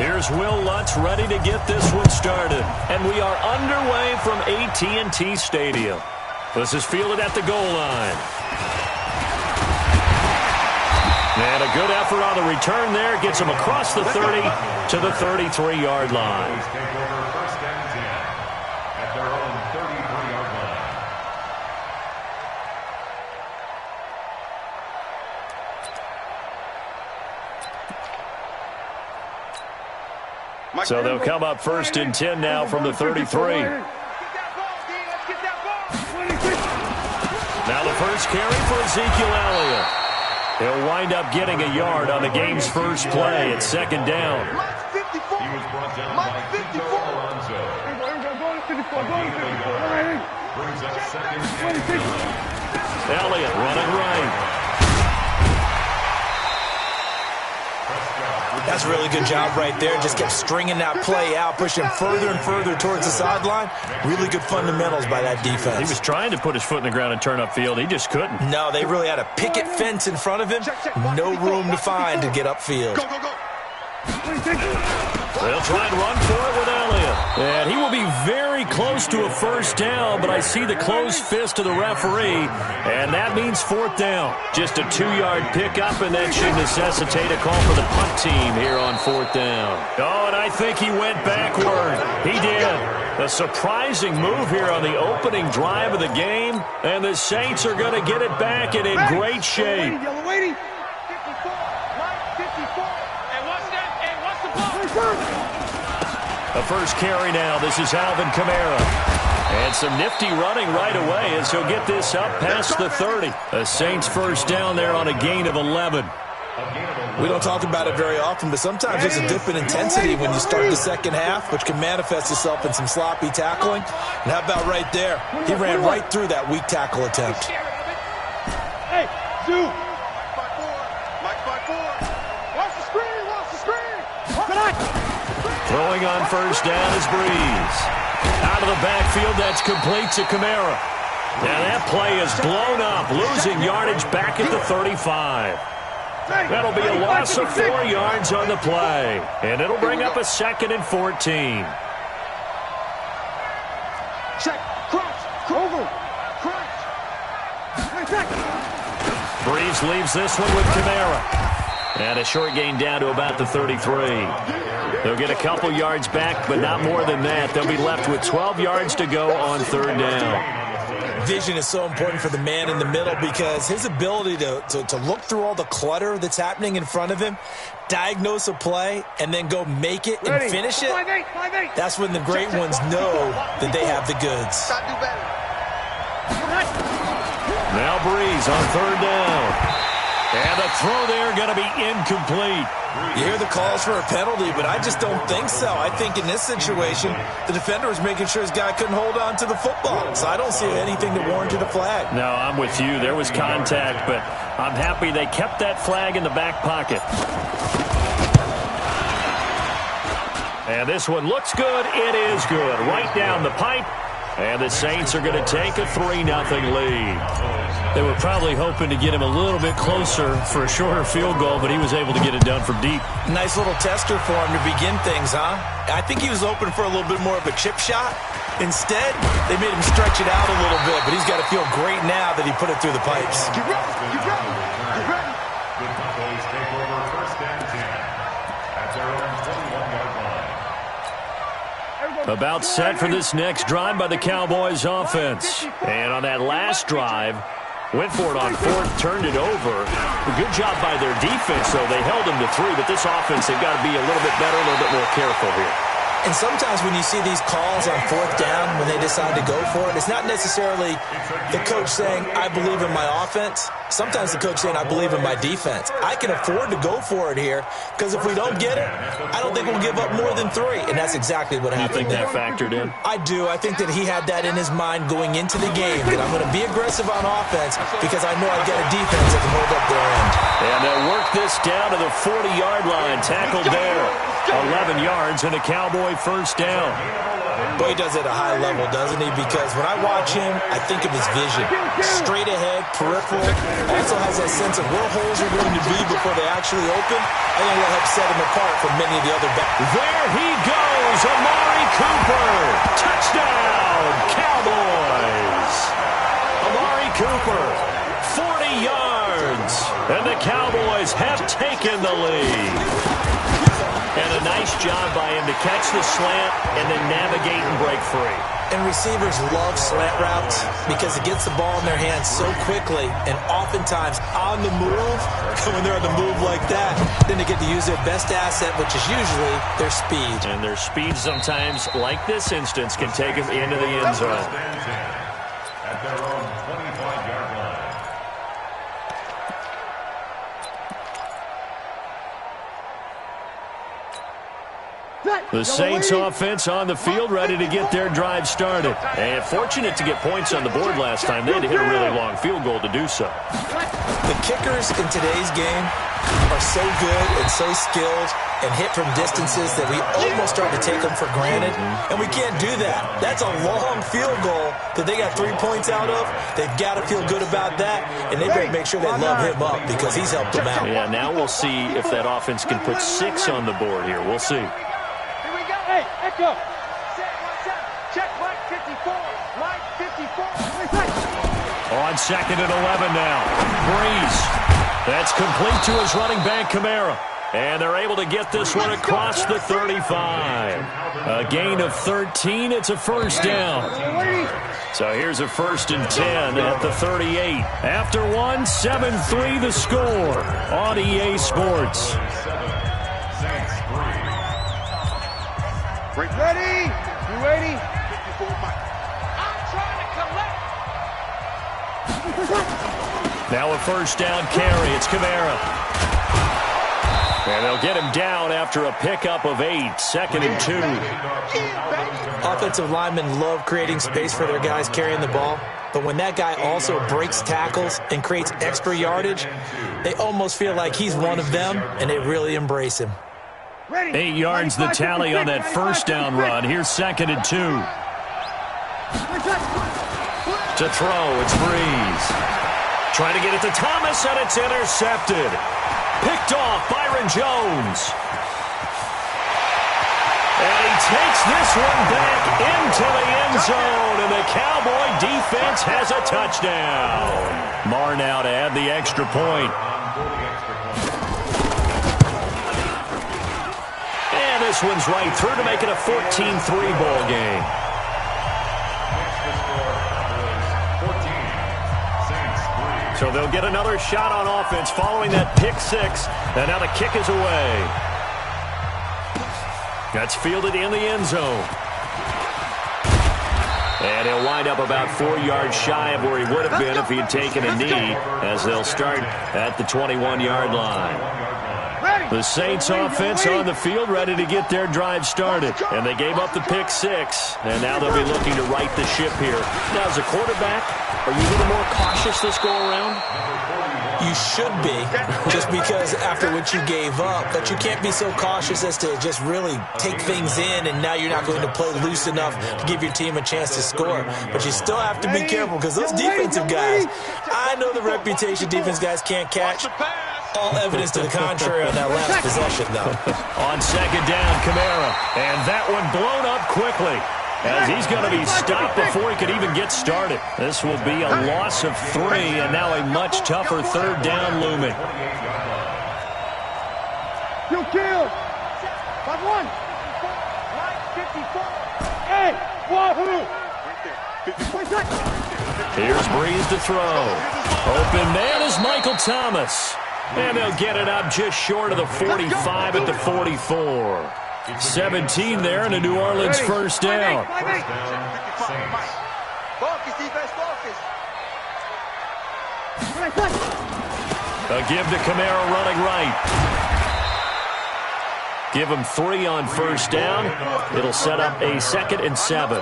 Here's Will Lutz ready to get this one started. And we are underway from AT&T Stadium. This is fielded at the goal line. And a good effort on the return there. Gets him across the 30 to the 33-yard line. So they'll come up 1st and 10 now from the 33. Now the first carry for Ezekiel Elliott. He'll wind up getting a yard on the game's first play at 2nd down. Elliott running right. That's a really good job right there. Just kept stringing that play out, pushing further and further towards the sideline. Really good fundamentals by that defense. He was trying to put his foot in the ground and turn upfield. He just couldn't. No, they really had a picket fence in front of him. No room to find to get upfield. They'll try and run for it with Elliott. And he will be very close to a first down, but I see the closed fist of the referee, and that means 4th down. Just a 2-yard pickup, and that should necessitate a call for the punt team here on 4th down. Oh, and I think he went backward. He did. A surprising move here on the opening drive of the game, and the Saints are going to get it back and in great shape. The first carry now. This is Alvin Kamara. And some nifty running right away as he'll get this up past the 30. The Saints first down there on a gain of 11. We don't talk about it very often, but sometimes there's a dip in intensity when you start the second half, which can manifest itself in some sloppy tackling. And how about right there? He ran right through that weak tackle attempt. Hey, Zoo! Mike 5-4. Watch the screen! Watch the screen! Throwing on first down is Breeze. Out of the backfield, that's complete to Kamara. Now that play is blown up, losing yardage back at the 35. That'll be a loss of 4 yards on the play. And it'll bring up a 2nd and 14. Check, crunch, over, crunch. Breeze leaves this one with Kamara. And a short gain down to about the 33. They'll get a couple yards back, but not more than that. They'll be left with 12 yards to go on 3rd down. Vision is so important for the man in the middle because his ability to look through all the clutter that's happening in front of him, diagnose a play, and then go make it and finish it, that's when the great ones know that they have the goods. Now Breeze on 3rd down. And the throw there going to be incomplete. You hear the calls for a penalty, but I just don't think so. I think in this situation, the defender was making sure his guy couldn't hold on to the football. So I don't see anything that warranted a flag. No, I'm with you. There was contact, but I'm happy they kept that flag in the back pocket. And this one looks good. It is good. Right down the pipe. And the Saints are going to take a 3-0 lead. They were probably hoping to get him a little bit closer for a shorter field goal, but he was able to get it done from deep. Nice little tester for him to begin things, huh? I think he was open for a little bit more of a chip shot. Instead, they made him stretch it out a little bit, but he's got to feel great now that he put it through the pipes. Get ready, get ready, get ready. The Buffaloes take over 1st and 10 at their own 21-yard line. About set for this next drive by the Cowboys offense. And on that last drive, went for it on 4th, turned it over. Good job by their defense, though. They held them to 3, but this offense, they've got to be a little bit better, a little bit more careful here. And sometimes when you see these calls on 4th down, when they decide to go for it, it's not necessarily the coach saying, I believe in my offense. Sometimes the coach saying, I believe in my defense. I can afford to go for it here because if we don't get it, I don't think we'll give up more than 3. And that's exactly what happened there. You think that factored in? I do. I think that he had that in his mind going into the game, that I'm going to be aggressive on offense because I know I've got a defense that can hold up their end. And they'll work this down to the 40-yard line. Tackled there. 11 yards and a Cowboy first down. Boy, he does it at a high level, doesn't he? Because when I watch him, I think of his vision. Straight ahead, peripheral, Also has that sense of where holes are going to be before they actually open. I think that'll help set him apart from many of the other backs. There he goes, Amari Cooper. Touchdown, Cowboys. Amari Cooper, 40 yards. And the Cowboys have taken the lead. And a nice job by him to catch the slant and then navigate and break free. And receivers love slant routes because it gets the ball in their hands so quickly and oftentimes on the move. When they're on the move like that, then they get to use their best asset, which is usually their speed. And their speed sometimes, like this instance, can take them into the end zone. At their own 25-yard line. The Saints offense on the field, ready to get their drive started. And fortunate to get points on the board last time. They had to hit a really long field goal to do so. The kickers in today's game are so good and so skilled and hit from distances that we almost start to take them for granted. And we can't do that. That's a long field goal that they got 3 points out of. They've got to feel good about that, and they better make sure they love him up because he's helped them out. Yeah, now we'll see if that offense can put 6 on the board here. We'll see. Hey, Echo. Check Mike 54. Mike 54. On 2nd and 11 now. Breeze. That's complete to his running back, Kamara. And they're able to get this one across the 35. A gain of 13. It's a first down. So here's a 1st and 10 at the 38. After one, 7-3 the score on EA Sports. Ready? You ready? 54 Mike. I'm trying to collect. Now a first down carry. It's Kamara. And they'll get him down after a pickup of 8. 2nd and 2. Offensive linemen love creating space for their guys carrying the ball. But when that guy also breaks tackles and creates extra yardage, they almost feel like he's one of them, and they really embrace him. 8 yards the tally on that first down run. Here's 2nd and 2. To throw, it's Breeze. Trying to get it to Thomas, and it's intercepted. Picked off Byron Jones. And he takes this one back into the end zone, and the Cowboy defense has a touchdown. Marr now to add the extra point. This one's right through to make it a 14-3 ball game. So they'll get another shot on offense following that pick 6. And now the kick is away. That's fielded in the end zone. And he'll wind up about 4 yards shy of where he would have been if he had taken a knee, as they'll start at the 21-yard line. The Saints offense on the field, ready to get their drive started. And they gave up the pick 6, and now they'll be looking to right the ship here. Now, as a quarterback, are you a little more cautious this go-around? You should be, just because after what you gave up. But you can't be so cautious as to just really take things in, and now you're not going to play loose enough to give your team a chance to score. But you still have to be careful because those defensive guys, I know the reputation defense guys can't catch. All evidence to the contrary on that last possession, though. On 2nd down, Kamara. And that one blown up quickly, as he's going to be stopped before he could even get started. This will be a loss of 3, and now a much tougher 3rd down looming. You killed. 5-1. Mike 54. Hey, wahoo. Here's Breeze to throw. Open man is Michael Thomas. And they'll get it up just short of the 45 at the 44. 17 there, and a New Orleans first down. A give to Kamara running right. Give him 3 on first down. It'll set up a 2nd and 7.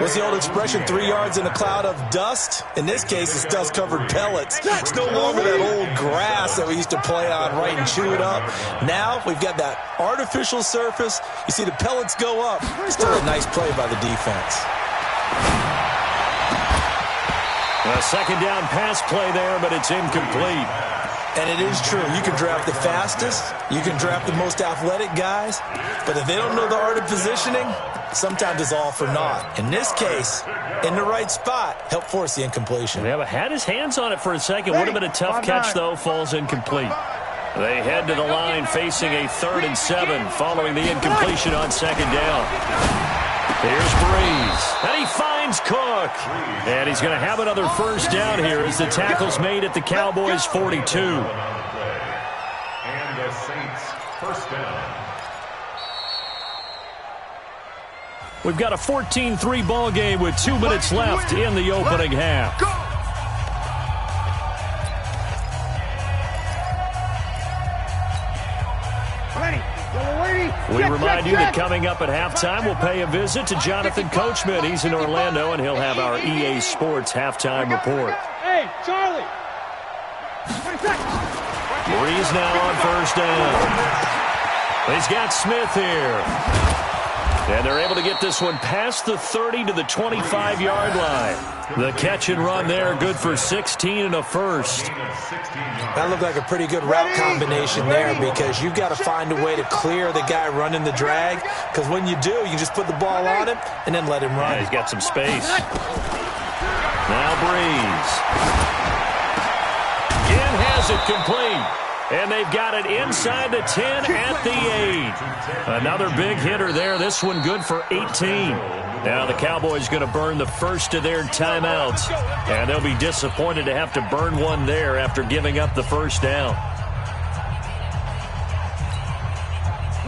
What's the old expression, 3 yards in a cloud of dust? In this case, it's dust-covered pellets. It's no longer that old grass that we used to play on, right, and chew it up. Now we've got that artificial surface. You see the pellets go up. Still a nice play by the defense. A second down pass play there, but it's incomplete. And it is true. You can draft the fastest. You can draft the most athletic guys. But if they don't know the art of positioning, sometimes it's all for naught. In this case, in the right spot, help force the incompletion. Yeah, but had his hands on it for a second. Would have been a tough catch, though. Falls incomplete. They head to the line facing a 3rd and 7 following the incompletion on second down. Here's Breeze, and he finds Cook. And he's going to have another first down here as the tackle's made at the Cowboys' 42. And the Saints first down. We've got a 14-3 ball game with 2 minutes left in the opening half. We remind you that coming up at halftime, we'll pay a visit to Jonathan Coachman. He's in Orlando, and he'll have our EA Sports halftime report. Hey, Charlie. Breeze now on first down. He's got Smith here. And they're able to get this one past the 30 to the 25-yard line. The catch and run there, good for 16 and a first. That looked like a pretty good route combination there because you've got to find a way to clear the guy running the drag, because when you do, you just put the ball on him and then let him run. Yeah, he's got some space. Now Breeze. Again has it complete. And they've got it inside the 10 at the 8. Another big hitter there. This one good for 18. Now the Cowboys going to burn the first of their timeouts. And they'll be disappointed to have to burn one there after giving up the first down.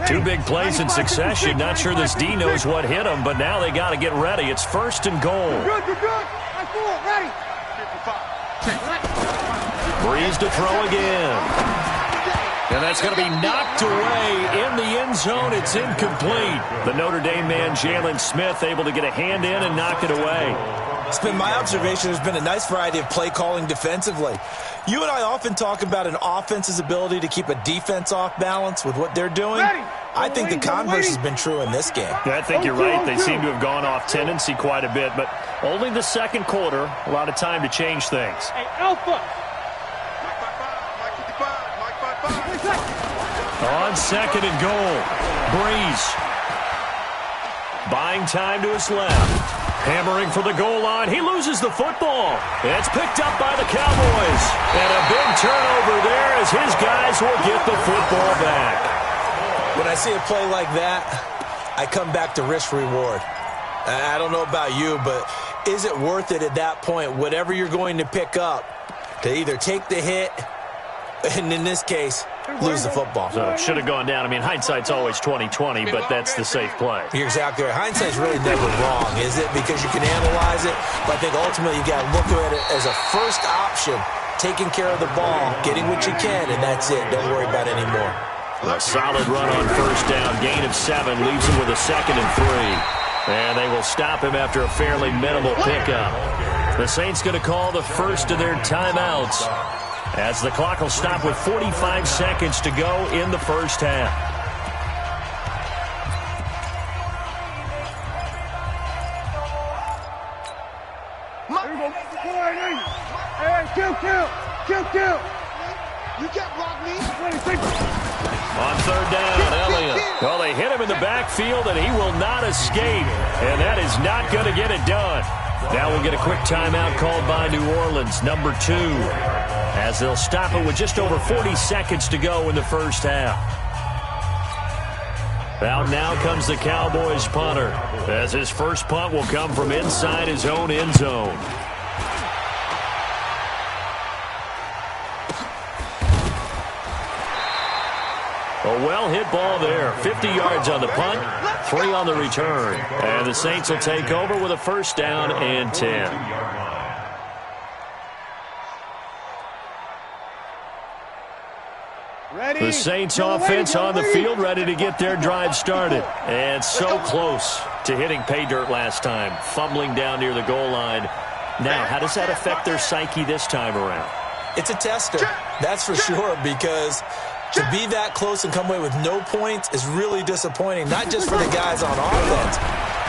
2 big plays in succession. Not sure this D knows what hit him, but now they got to get ready. It's 1st and goal. You're good. Ready. Breeze to throw again. And that's going to be knocked away in the end zone. It's incomplete. The Notre Dame man, Jalen Smith, able to get a hand in and knock it away. It's been my observation there's been a nice variety of play calling defensively. You and I often talk about an offense's ability to keep a defense off balance with what they're doing. I think the converse has been true in this game. Yeah, I think you're right. They seem to have gone off tendency quite a bit, but only the second quarter. A lot of time to change things. Hey, Alpha. On 2nd and goal, Breeze. Buying time to his left. Hammering for the goal line. He loses the football. It's picked up by the Cowboys. And a big turnover there as his guys will get the football back. When I see a play like that, I come back to risk-reward. I don't know about you, but is it worth it at that point, whatever you're going to pick up, to either take the hit, and in this case, lose the football? So it should have gone down. I mean, hindsight's always 20/20, but that's the safe play. You're exactly right. Hindsight's really never wrong, is it? Because you can analyze it, but I think ultimately you got to look at it as a first option, taking care of the ball, getting what you can, and that's it. Don't worry about it anymore. A solid run on first down. Gain of 7 leaves him with a 2nd and 3. And they will stop him after a fairly minimal pickup. The Saints going to call the first of their timeouts, as the clock will stop with 45 seconds to go in the first half. Hey, kill. You can't block me. On 3rd down, Elliott. Well, they hit him in the backfield, and he will not escape. And that is not going to get it done. Now we'll get a quick timeout called by New Orleans, number 2, as they'll stop it with just over 40 seconds to go in the first half. Out now comes the Cowboys punter, as his first punt will come from inside his own end zone. A well-hit ball there. 50 yards on the punt, 3 on the return. And the Saints will take over with a first down and 10. The Saints offense on the field, ready to get their drive started. And so close to hitting pay dirt last time, fumbling down near the goal line. Now, how does that affect their psyche this time around? It's a tester, that's for sure, because to be that close and come away with no points is really disappointing, not just for the guys on offense,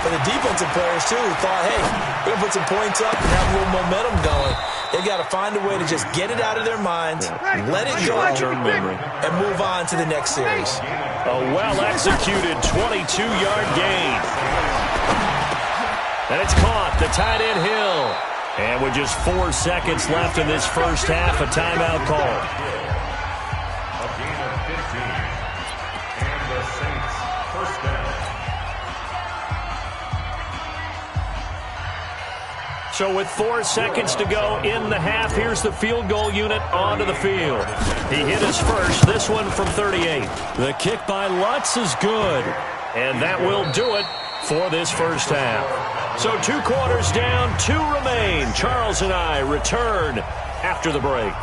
But the defensive players, too, thought, hey, we're going to put some points up and have a little momentum going. They've got to find a way to just get it out of their minds, let it go, and move on to the next series. A well-executed 22-yard gain. And it's caught. The tight end Hill. And with just 4 seconds left in this first half, a timeout call. A gain of 15. And the Saints first down. So with 4 seconds to go in the half, here's the field goal unit onto the field. He hit his first, this one from 38. The kick by Lutz is good. And that will do it for this first half. So 2 quarters down, 2 remain. Charles and I return after the break.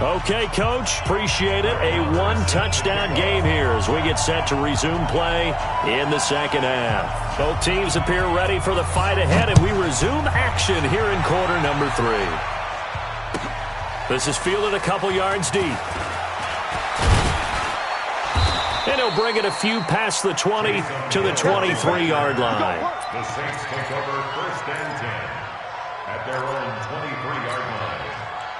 Okay, Coach, appreciate it. A 1-touchdown game here as we get set to resume play in the second half. Both teams appear ready for the fight ahead, and we resume action here in quarter number 3. This is fielded a couple yards deep. And he'll bring it a few past the 20 to the 23-yard line. The Saints take over first and 10 at their own 23-yard line.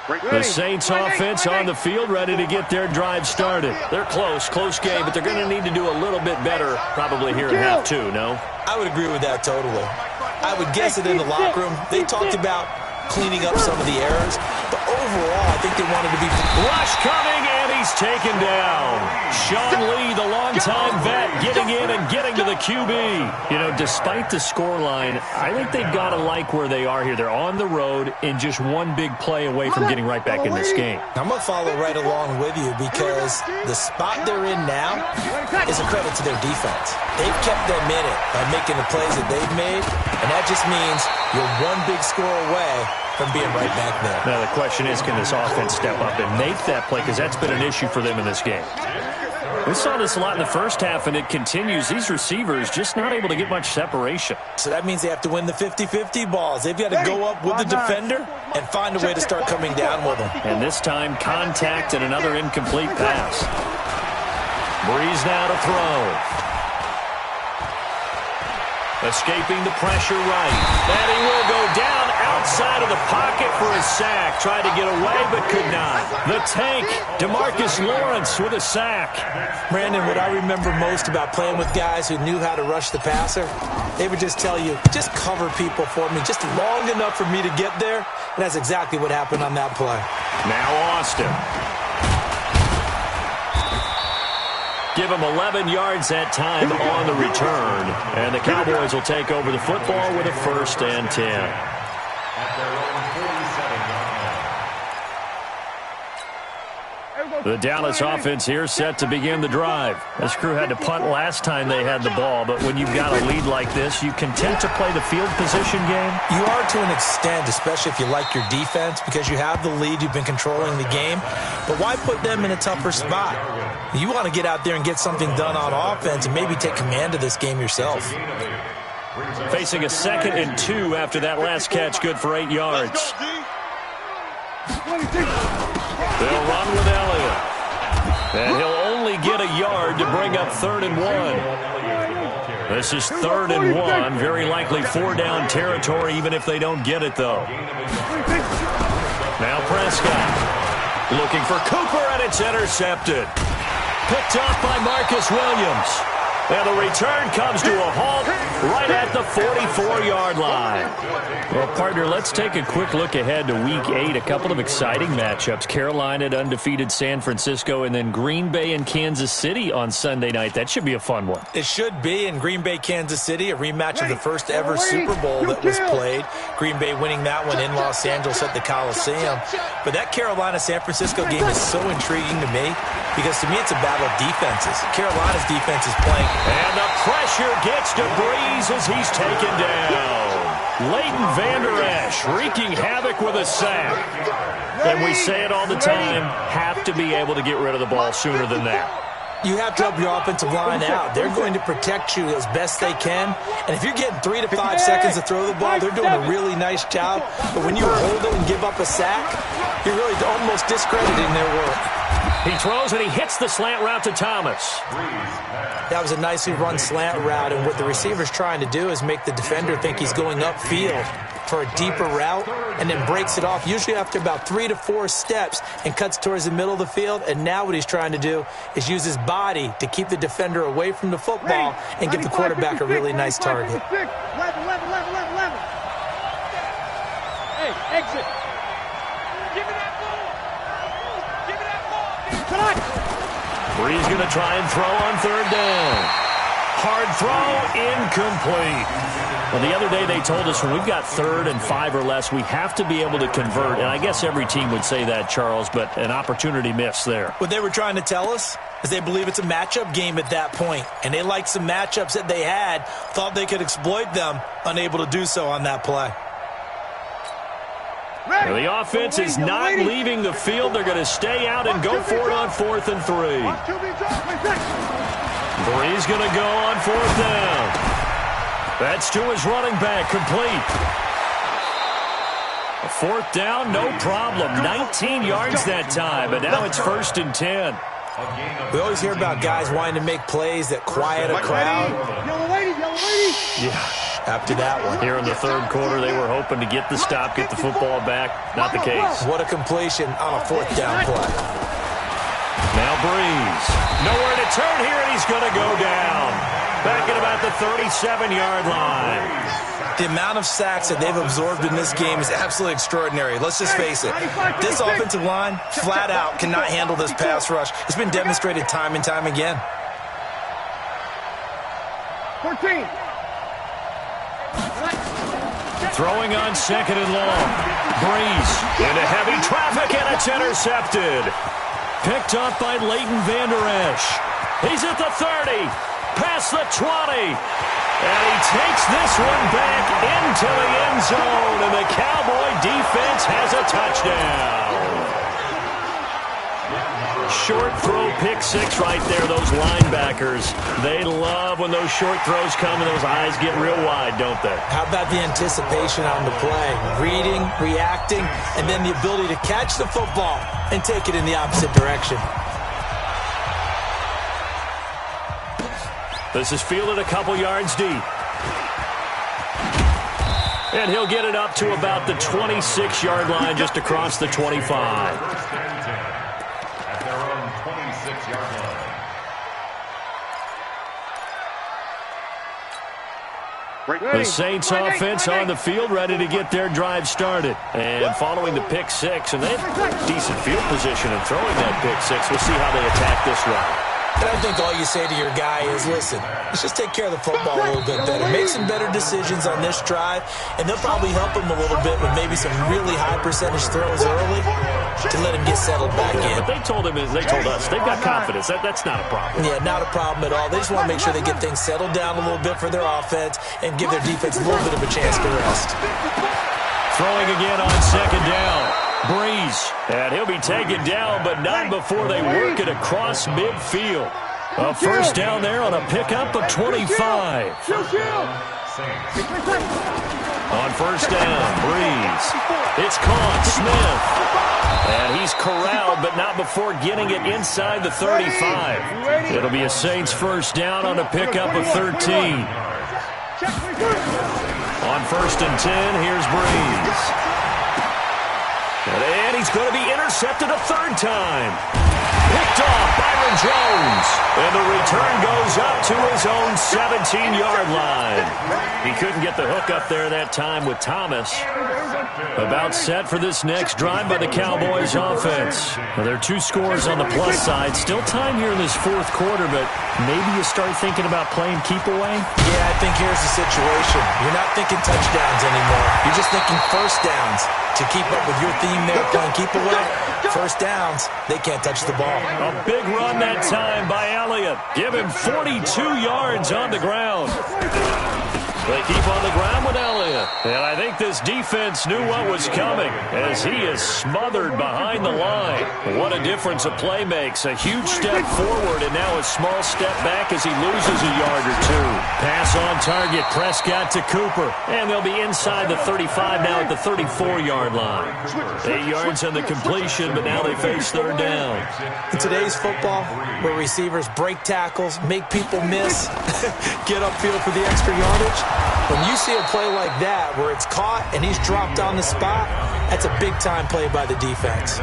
The Saints offense on the field, ready to get their drive started. They're close game, but they're going to need to do a little bit better probably here in half 2, no? I would agree with that totally. I would guess that in the locker room, they talked about cleaning up some of the errors, but overall, I think they wanted to be... Rush coming, and he's taken down. Sean Lee, the longtime vet, getting in and getting to the QB. You know, despite the scoreline, I think they've got to like where they are here. They're on the road and just one big play away from getting right back in this game. I'm going to follow right along with you because the spot they're in now is a credit to their defense. They've kept them in it by making the plays that they've made, and that just means you're one big score away from being right back there. Now, the question is, can this offense step up and make that play? Because that's been an issue for them in this game. We saw this a lot in the first half, and it continues. These receivers just not able to get much separation. So that means they have to win the 50-50 balls. They've got to go up with the defender and find a way to start coming down with them. And this time, contact and another incomplete pass. Breeze now to throw. Escaping the pressure right. And he will go down outside of the pocket for a sack. Tried to get away, but could not. The tank, DeMarcus Lawrence with a sack. Brandon, what I remember most about playing with guys who knew how to rush the passer, they would just tell you, just cover people for me, just long enough for me to get there. And that's exactly what happened on that play. Now Austin. Give him 11 yards that time on the return. And the Cowboys will take over the football with a 1st and 10. At their own 47-yard line. The Dallas offense here set to begin the drive. This crew had to punt last time they had the ball, but when you've got a lead like this, you continue to play the field position game. You are to an extent, especially if you like your defense, because you have the lead, you've been controlling the game. But why put them in a tougher spot? You want to get out there and get something done on offense and maybe take command of this game yourself. Facing a 2nd and 2 after that last catch, good for 8 yards. They'll run with Elliott. And he'll only get a yard to bring up 3rd and 1. This is 3rd and 1. Very likely 4-down territory, even if they don't get it, though. Now Prescott. Looking for Cooper, and it's intercepted. Picked off by Marcus Williams. And the return comes to a halt right at the 44-yard line. Well, partner, let's take a quick look ahead to Week 8. A couple of exciting matchups. Carolina at undefeated San Francisco, and then Green Bay and Kansas City on Sunday night. That should be a fun one. It should be. In Green Bay, Kansas City, a rematch of the first ever Super Bowl that was played. Green Bay winning that one in Los Angeles at the Coliseum. But that Carolina-San Francisco game is so intriguing to me because, to me, it's a battle of defenses. Carolina's defense is playing. And the pressure gets to Breeze as he's taken down. Leighton Vander Esch wreaking havoc with a sack. And we say it all the time, have to be able to get rid of the ball sooner than that. You have to help your offensive line out. They're going to protect you as best they can. And if you're getting 3 to 5 seconds to throw the ball, they're doing a really nice job. But when you hold it and give up a sack, you're really almost discrediting their work. He throws and he hits the slant route to Thomas. That was a nicely run slant route, and what the receiver's trying to do is make the defender think he's going upfield for a deeper route and then breaks it off, usually after about 3 to 4 steps, and cuts towards the middle of the field. And now what he's trying to do is use his body to keep the defender away from the football and give the quarterback a really nice target. 11. Hey, exit. Give me that ball. Give me that ball. Bree's going to try and throw on 3rd down. Hard throw, incomplete. Well, the other day they told us when we've got 3rd and 5 or less, we have to be able to convert. And I guess every team would say that, Charles, but an opportunity missed there. What they were trying to tell us is they believe it's a matchup game at that point. And they liked some matchups that they had, thought they could exploit them, unable to do so on that play. Well, the offense is not leaving the field. They're going to stay out and go for it on 4th and 3. Bree's going to go on 4th down. That's to his running back, complete. A 4th down, no problem. 19 yards that time, but now it's 1st and 10. We always hear about guys wanting to make plays that quiet a crowd. Yellow lady. Yeah, after that one. Here in the 3rd quarter, they were hoping to get the stop, get the football back. Not the case. What a completion on a 4th down play. Now Breeze. Nowhere to turn here, and he's going to go down. Back at about the 37-yard line. The amount of sacks that they've absorbed in this game is absolutely extraordinary. Let's just face it. This offensive line, flat out, cannot handle this pass rush. It's been demonstrated time and time again. 14. Throwing on 2nd and long. Breeze into heavy traffic, and it's intercepted. Picked up by Leighton Vander Esch. He's at the 30, past the 20. And he takes this one back into the end zone, and the Cowboy defense has a touchdown. Short throw, pick 6 right there. Those linebackers, they love when those short throws come and those eyes get real wide, don't they? How about the anticipation on the play? Reading, reacting, and then the ability to catch the football and take it in the opposite direction. This is fielded a couple yards deep. And he'll get it up to about the 26-yard line, just across the 25. At their own 26-yard line. The Saints offense on the field, ready to get their drive started. And following the pick 6, and they have decent field position in throwing that pick 6. We'll see how they attack this round. And I think all you say to your guy is, listen, let's just take care of the football a little bit better. Make some better decisions on this drive, and they'll probably help him a little bit with maybe some really high percentage throws early to let him get settled back in. But they told us, they've got confidence. That's not a problem. Yeah, not a problem at all. They just want to make sure they get things settled down a little bit for their offense and give their defense a little bit of a chance to rest. Throwing again on 2nd down. Breeze, and he'll be taken down, but not before they work it across midfield. A 1st down there on a pickup of 25. On 1st down, Breeze. It's caught, Smith. And he's corralled, but not before getting it inside the 35. It'll be a Saints 1st down on a pickup of 13. On 1st and 10, here's Breeze. And he's going to be intercepted a 3rd time. Picked off Byron Jones. And the return goes up to his own 17-yard line. He couldn't get the hook up there that time with Thomas. About set for this next drive by the Cowboys offense. Well, there are 2 scores on the plus side. Still time here in this 4th quarter, but maybe you start thinking about playing keep away? Yeah, I think here's the situation. You're not thinking touchdowns anymore. You're just thinking 1st downs. To keep up with your theme there, playing keep away, 1st downs, they can't touch the ball. A big run that time by Elliott. Give him 42 yards on the ground. They keep on the ground with Elliott. Elliott. And I think this defense knew what was coming as he is smothered behind the line. What a difference a play makes. A huge step forward and now a small step back as he loses a yard or two. Pass on target. Prescott to Cooper. And they'll be inside the 35 now at the 34-yard line. 8 yards on the completion, but now they face third down. In today's football, where receivers break tackles, make people miss, get upfield for the extra yardage, when you see a play like that where it's caught and he's dropped on the spot, that's a big-time play by the defense.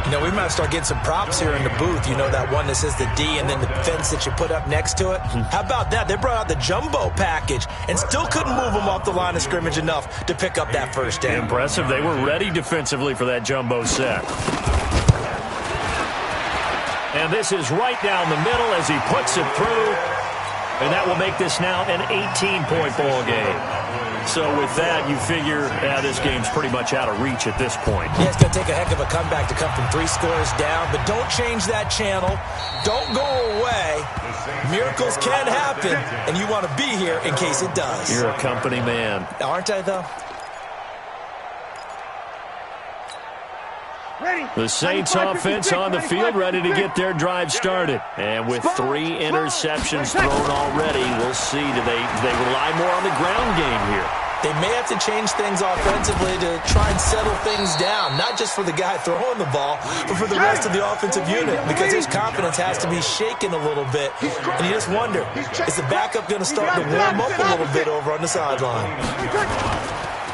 You know, we might start getting some props here in the booth. You know, that one that says the D and then the fence that you put up next to it? How about that? They brought out the jumbo package and still couldn't move them off the line of scrimmage enough to pick up that first down. Impressive. They were ready defensively for that jumbo set. And this is right down the middle as he puts it through. And that will make this now an 18-point ball game. So with that, you figure this game's pretty much out of reach at this point. Yeah, it's going to take a heck of a comeback to come from 3 scores down, but don't change that channel. Don't go away. Miracles can happen, and you want to be here in case it does. You're a company man. Aren't I, though? The Saints offense on the field, ready to get their drive started. And with 3 interceptions thrown already, we'll see. Do they rely more on the ground game here? They may have to change things offensively to try and settle things down, not just for the guy throwing the ball, but for the rest of the offensive unit, because his confidence has to be shaken a little bit. And you just wonder, is the backup going to start to warm up a little bit over on the sideline?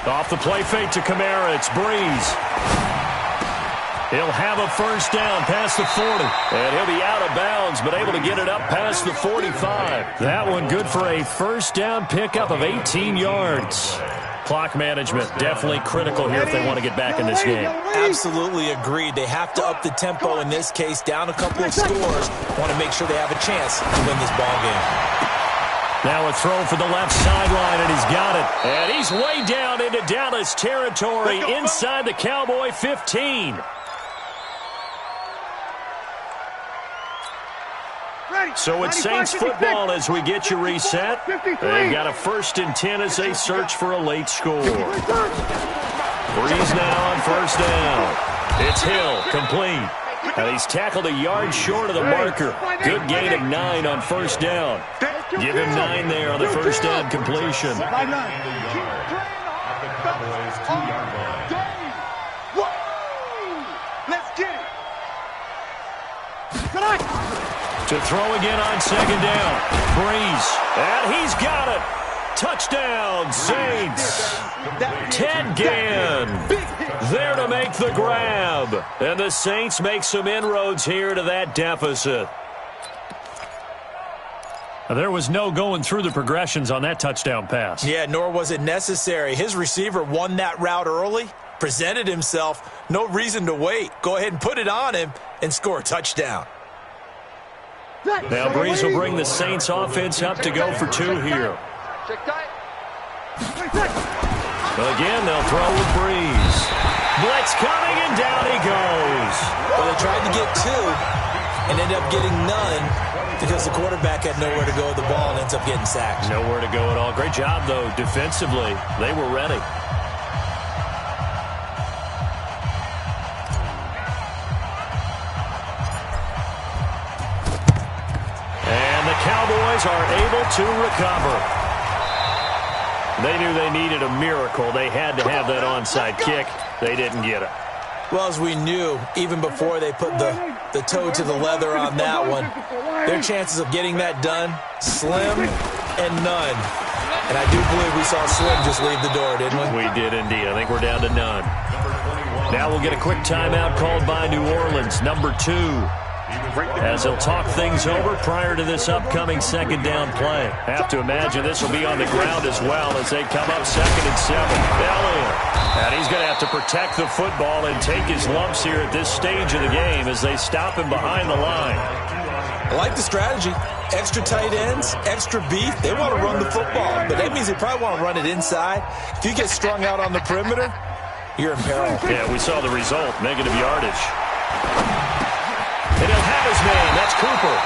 Off the play fake to Kamara, it's Breeze. He'll have a first down past the 40. And he'll be out of bounds, but able to get it up past the 45. That one good for a first down pickup of 18 yards. Clock management definitely critical here if they want to get back in this game. Absolutely agreed. They have to up the tempo in this case, down a couple of scores. Want to make sure they have a chance to win this ball game. Now a throw for the left sideline, and he's got it. And he's way down into Dallas territory inside the Cowboy 15. So it's Saints football as we get you reset. They've got a 1st and 10 as they search for a late score. Breeze now on first down. It's Hill, complete. And he's tackled a yard short of the marker. Good gain of 9 on first down. Give him 9 there on the first down completion. Let's get it. To throw again on second down. Breeze. And he's got it. Touchdown, Saints. Ted Ginn there to make the grab. And the Saints make some inroads here to that deficit. There was no going through the progressions on that touchdown pass. Yeah, nor was it necessary. His receiver won that route early, presented himself. No reason to wait. Go ahead and put it on him and score a touchdown. Now Breeze will bring the Saints offense up to go for 2 here. Again, they'll throw with Breeze. Blitz coming, and down he goes. Well, they tried to get 2 and ended up getting none because the quarterback had nowhere to go with the ball and ends up getting sacked. Nowhere to go at all. Great job, though, defensively. They were ready. Cowboys are able to recover. They knew they needed a miracle. They had to have that onside kick. They didn't get it. Well, as we knew, even before they put the toe to the leather on that one, their chances of getting that done, slim and none. And I do believe we saw Slim just leave the door, didn't we? We did indeed. I think we're down to none. Now we'll get a quick timeout called by New Orleans, number 2. As they'll talk things over prior to this upcoming second down play. Have to imagine this will be on the ground as well as they come up 2nd and 7. Elliott. And he's going to have to protect the football and take his lumps here at this stage of the game as they stop him behind the line. I like the strategy. Extra tight ends, extra beef. They want to run the football, but that means they probably want to run it inside. If you get strung out on the perimeter, you're in peril. Yeah, we saw the result. Negative yardage. And he'll have his man. That's Cooper.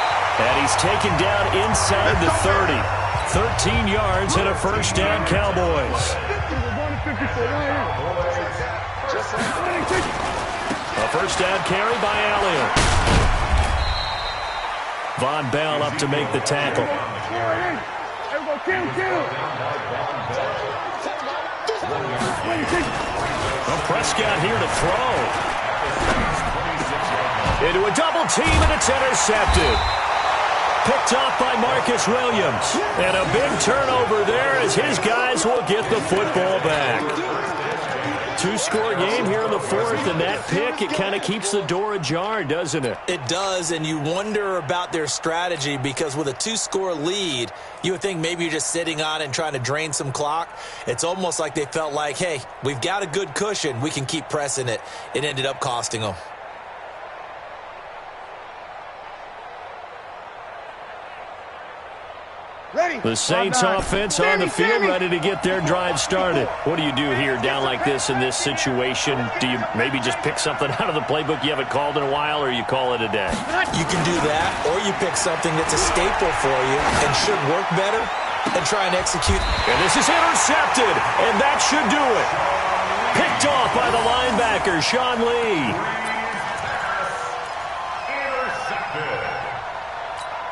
And he's taken down inside the 30. 13 yards and a first down, Cowboys. A first down carry by Elliott. Von Bell up to make the tackle. Well, Prescott here to throw. Into a double team, and it's intercepted. Picked off by Marcus Williams. And a big turnover there as his guys will get the football back. Two-score game here in the fourth, and that pick, it kind of keeps the door ajar, doesn't it? It does, and you wonder about their strategy because with a two-score lead, you would think maybe you're just sitting on it and trying to drain some clock. It's almost like they felt like, hey, we've got a good cushion. We can keep pressing it. It ended up costing them. The Saints offense on the field, ready to get their drive started. What do you do here down like this in this situation? Do you maybe just pick something out of the playbook you haven't called in a while, or you call it a day? You can do that, or you pick something that's a staple for you and should work better and try and execute. And this is intercepted, and that should do it. Picked off by the linebacker, Sean Lee.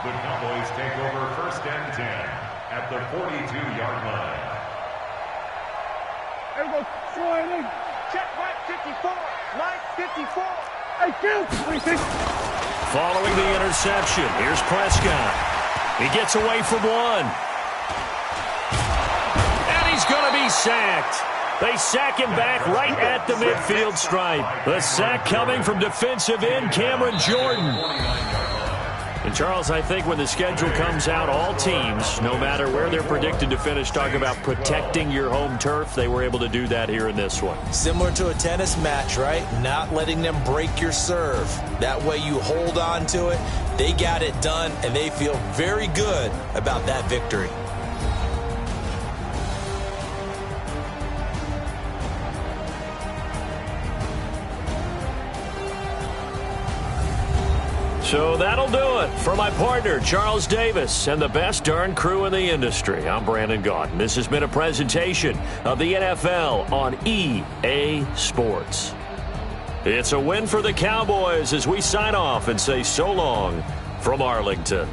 The Cowboys take over first and 10 at the 42-yard line. There we go. Check right 54. Line 54. Hey, Phil. 26. Following the interception, here's Prescott. He gets away from one. And he's going to be sacked. They sack him back right at the midfield stripe. The sack coming from defensive end Cameron Jordan. And, Charles, I think when the schedule comes out, all teams, no matter where they're predicted to finish, talk about protecting your home turf. They were able to do that here in this one. Similar to a tennis match, right? Not letting them break your serve. That way you hold on to it. They got it done, and they feel very good about that victory. So that'll do it for my partner, Charles Davis, and the best darn crew in the industry. I'm Brandon Gaudin. This has been a presentation of the NFL on EA Sports. It's a win for the Cowboys as we sign off and say so long from Arlington.